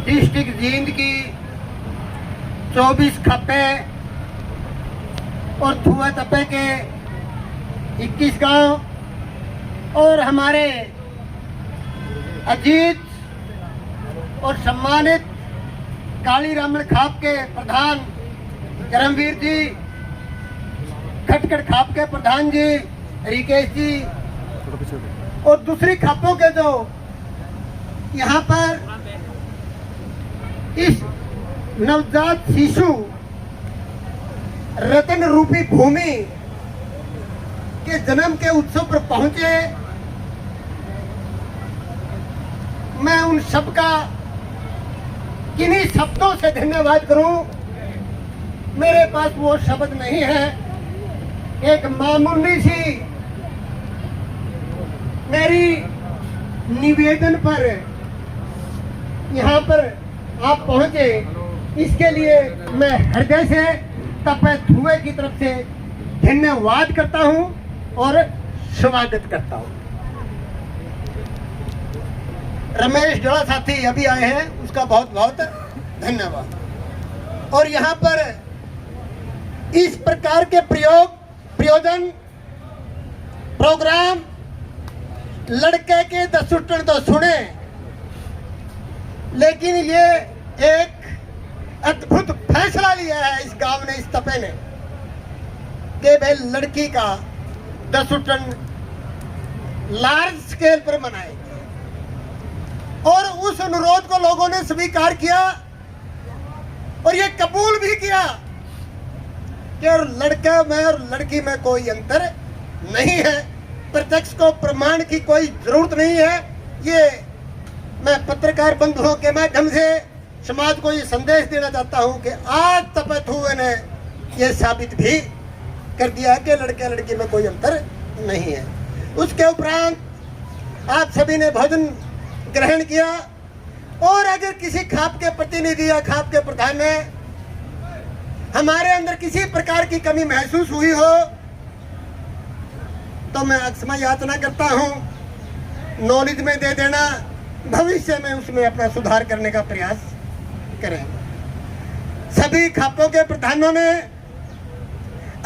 District Jind की 24 खप्पे और थुआ तपे के 21 गांव और हमारे अजीत और सम्मानित काली रामन खाप के प्रधान करमवीर जी, खटखट खाप के प्रधान जी रिकेश जी और दूसरी खापों के जो यहाँ पर इस नवजात शिशु रतन रूपी भूमि के जन्म के उत्सव पर पहुंचे, मैं उन सबका किन्हीं शब्दों से धन्यवाद करूं। मेरे पास वो शब्द नहीं है। एक मामूली सी मेरी निवेदन पर यहाँ पर आप पहुंचे, इसके लिए मैं हृदय से तपे धुएं की तरफ से धन्यवाद करता हूं और स्वागत करता हूं। रमेश जोड़ा साथी अभी आए हैं, उसका बहुत बहुत धन्यवाद। और यहाँ पर इस प्रकार के प्रयोजन प्रोग्राम लड़के के दसुटन तो सुने, लेकिन ये एक अद्भुत फैसला लिया है इस गांव ने, इस तपे ने, कि भाई लड़की का दसुटन लार्ज स्केल पर मनाएंगे। और उस अनुरोध को लोगों ने स्वीकार किया और ये कबूल भी किया कि और लड़का में और लड़की में कोई अंतर नहीं है। प्रत्यक्ष को प्रमाण की कोई जरूरत नहीं है। ये मैं पत्रकार बंधुओं के माध्यम से समाज को ये संदेश देना चाहता हूं कि आज तपथुए ने ये साबित भी कर दिया कि लड़के लड़की में कोई अंतर नहीं है। उसके उपरांत आप सभी ने भोजन ग्रहण किया और अगर किसी खाप के प्रतिनिधि या खाप के प्रधान ने हमारे अंदर किसी प्रकार की कमी महसूस हुई हो तो मैं क्षमा याचना करता हूं। नॉलेज में दे देना, भविष्य में उसमें अपना सुधार करने का प्रयास करें। सभी खापों के प्रधानों ने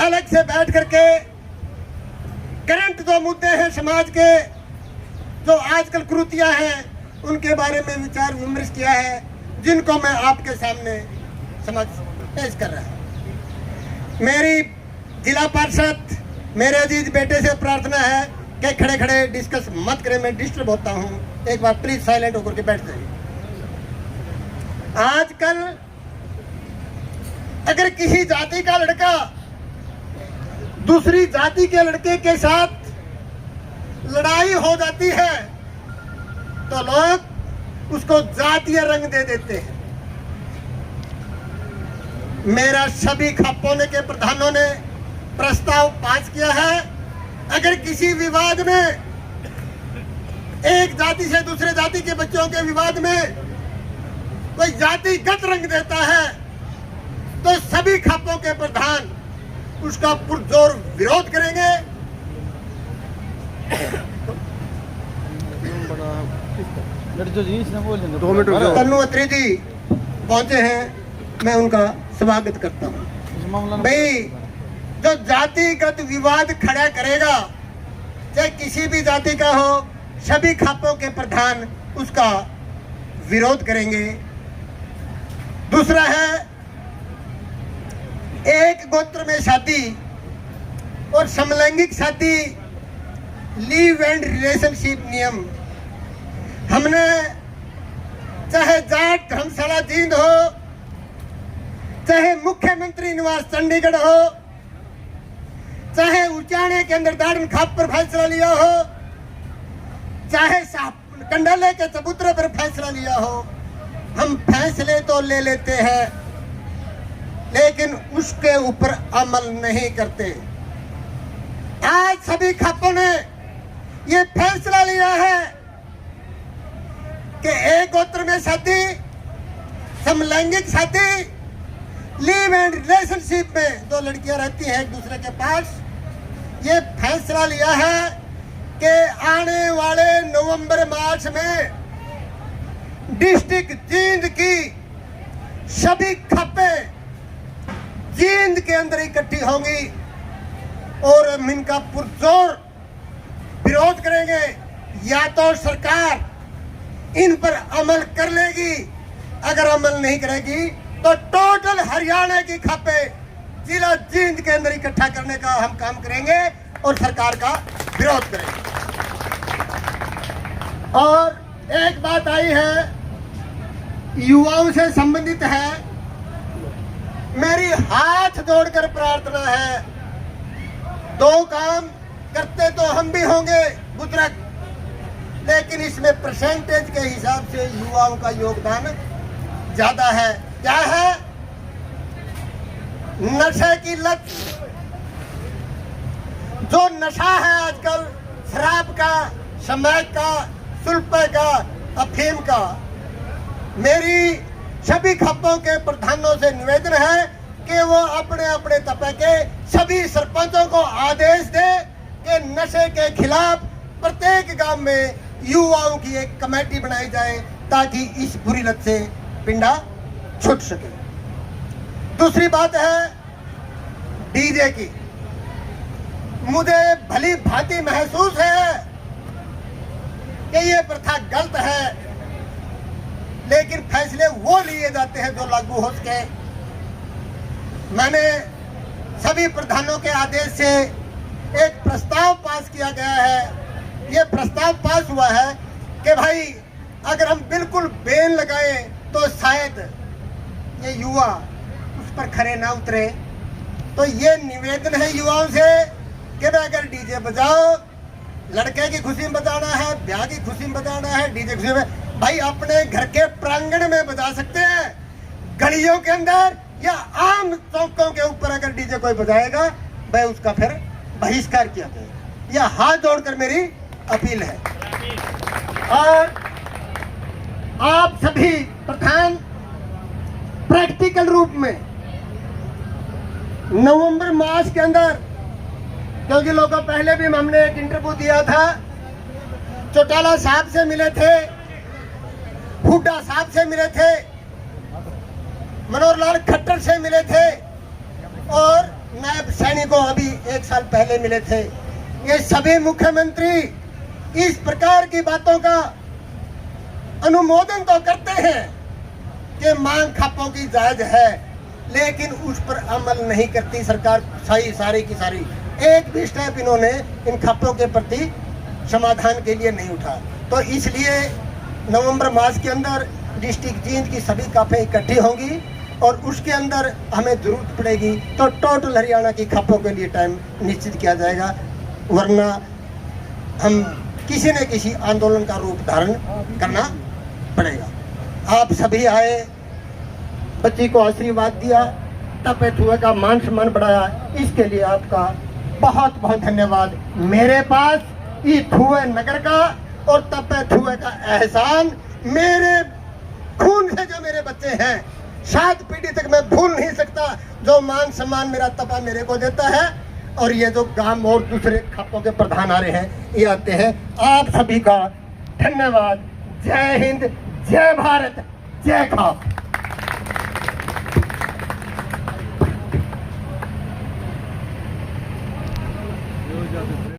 अलग से बैठ करके करंट जो मुद्दे हैं समाज के, जो आजकल कुरीतियां हैं, उनके बारे में विचार विमर्श किया है, जिनको मैं आपके सामने समझ पेश कर रहा हूं। मेरी जिला पार्षद मेरे अजीज बेटे से प्रार्थना है कि खड़े खड़े डिस्कस मत करें, मैं डिस्टर्ब होता हूं। एक बार प्लीज साइलेंट होकर के बैठ जाइए। आजकल अगर किसी जाति का लड़का दूसरी जाति के लड़के के साथ लड़ाई हो जाती है तो लोग उसको जातीय रंग दे देते हैं। मेरा सभी खापों के प्रधानों ने प्रस्ताव पास किया है, अगर किसी विवाद में एक जाति से दूसरे जाति के बच्चों के विवाद में कोई जातिगत रंग देता है तो सभी खापों के प्रधान उसका पुरजोर विरोध करेंगे। तन्नू अत्री जी पहुंचे हैं, मैं उनका स्वागत करता हूं। भाई जो जातिगत विवाद खड़ा करेगा, चाहे किसी भी जाति का हो, सभी खापों के प्रधान उसका विरोध करेंगे। दूसरा है एक गोत्र में शादी और समलैंगिक शादी, लीव एंड रिलेशनशिप नियम, हमने चाहे जाट धर्मशाला जींद हो, चाहे मुख्यमंत्री निवास चंडीगढ़ हो, चाहे उचाने के अंदर दाड़न खाप पर फैसला लिया हो, चाहे कंडाले के चबूतरे पर फैसला लिया हो, हम फैसले तो ले लेते हैं लेकिन उसके ऊपर अमल नहीं करते। आज सभी खापों ने ये फैसला लिया है कि एक गोत्र में शादी, समलैंगिक शादी, लिव एंड रिलेशनशिप में दो लड़कियां रहती हैं एक दूसरे के पास, ये फैसला लिया है कि आने वाले नवंबर मार्च में डिस्ट्रिक्ट जींद की इनका पुरजोर विरोध करेंगे, या तो सरकार इन पर अमल कर लेगी, अगर अमल नहीं करेगी तो टोटल हरियाणा की खापे जिला जींद के अंदर इकट्ठा करने का हम काम करेंगे और सरकार का विरोध करेंगे। और एक बात आई है, युवाओं से संबंधित है, मेरी हाथ जोड़कर प्रार्थना है, दो काम करते तो हम भी होंगे बुजुर्ग, लेकिन इसमें परसेंटेज के हिसाब से युवाओं का योगदान ज्यादा है। क्या है? नशे की लत। जो नशा है आजकल शराब का, स्मैक का, सुल्फे का, अफीम का, मेरी सभी खप्पों के प्रधानों से निवेदन है कि वो अपने अपने तबके के सभी सरपंचों को आदेश दे कि नशे के खिलाफ प्रत्येक गांव में युवाओं की एक कमेटी बनाई जाए ताकि इस बुरी लत से पिंडा छूट सके। दूसरी बात है डीजे की। मुझे भली भांति महसूस है कि ये प्रथा गलत है, लेकिन फैसले वो लिए जाते हैं जो लागू हो सके। मैंने सभी प्रधानों के आदेश से एक प्रस्ताव पास किया गया है। ये प्रस्ताव पास हुआ है कि भाई अगर हम बिल्कुल बैन लगाएं तो शायद ये युवा उस पर खरे ना उतरे। तो ये निवेदन है युवाओं से कि भाई अगर डीजे बजाओ, लड़के की खुशी में बजाना है, ब्याह की खुशी में बजाना है, डीजे खुशी में, भाई अपने घर के प्रांगण में बजा सकते हैं। गलियों के अंदर या आम चौकों के ऊपर अगर डीजे कोई बजाएगा, भाई उसका फिर बहिष्कार किया जाए। यह हाथ जोड़कर मेरी अपील है। और आप सभी प्रधान प्रैक्टिकल रूप में नवंबर मास के अंदर, क्योंकि लोगों पहले भी हमने एक इंटरव्यू दिया था, चौटाला साहब से मिले थे, हुड्डा साहब से मिले थे, मनोहर लाल खट्टर से मिले थे और नायब सैनिकों अभी एक साल पहले मिले थे। ये सभी मुख्यमंत्री इस प्रकार की बातों का अनुमोदन तो करते हैं कि मांग खापों की जायज है, लेकिन उस पर अमल नहीं करती सरकार। सारी की सारी एक भी स्टेप इन्होंने इन खापों के प्रति समाधान के लिए नहीं उठा। तो इसलिए नवंबर मास के अंदर डिस्ट्रिक्ट जींद की सभी काफे इकट्ठी होंगी और उसके अंदर हमें जरूरत पड़ेगी तो टोटल हरियाणा की खापों के लिए टाइम निश्चित किया जाएगा, वरना हम किसी न किसी आंदोलन का रूप धारण करना पड़ेगा। आप सभी आए, बच्ची को आशीर्वाद दिया, तपे थुए का मान सम्मान बढ़ाया, इसके लिए आपका बहुत बहुत धन्यवाद। मेरे पास ये थुए नगर का और तपे थुए का एहसान मेरे खून से जो मेरे बच्चे हैं 7 पीढ़ी तक मैं भूल नहीं सकता। जो मान सम्मान मेरा तपा मेरे को देता है और ये जो गांव और दूसरे खापों के प्रधान आ रहे हैं, ये आते हैं। आप सभी का धन्यवाद। जय हिंद, जय भारत, जय खाप।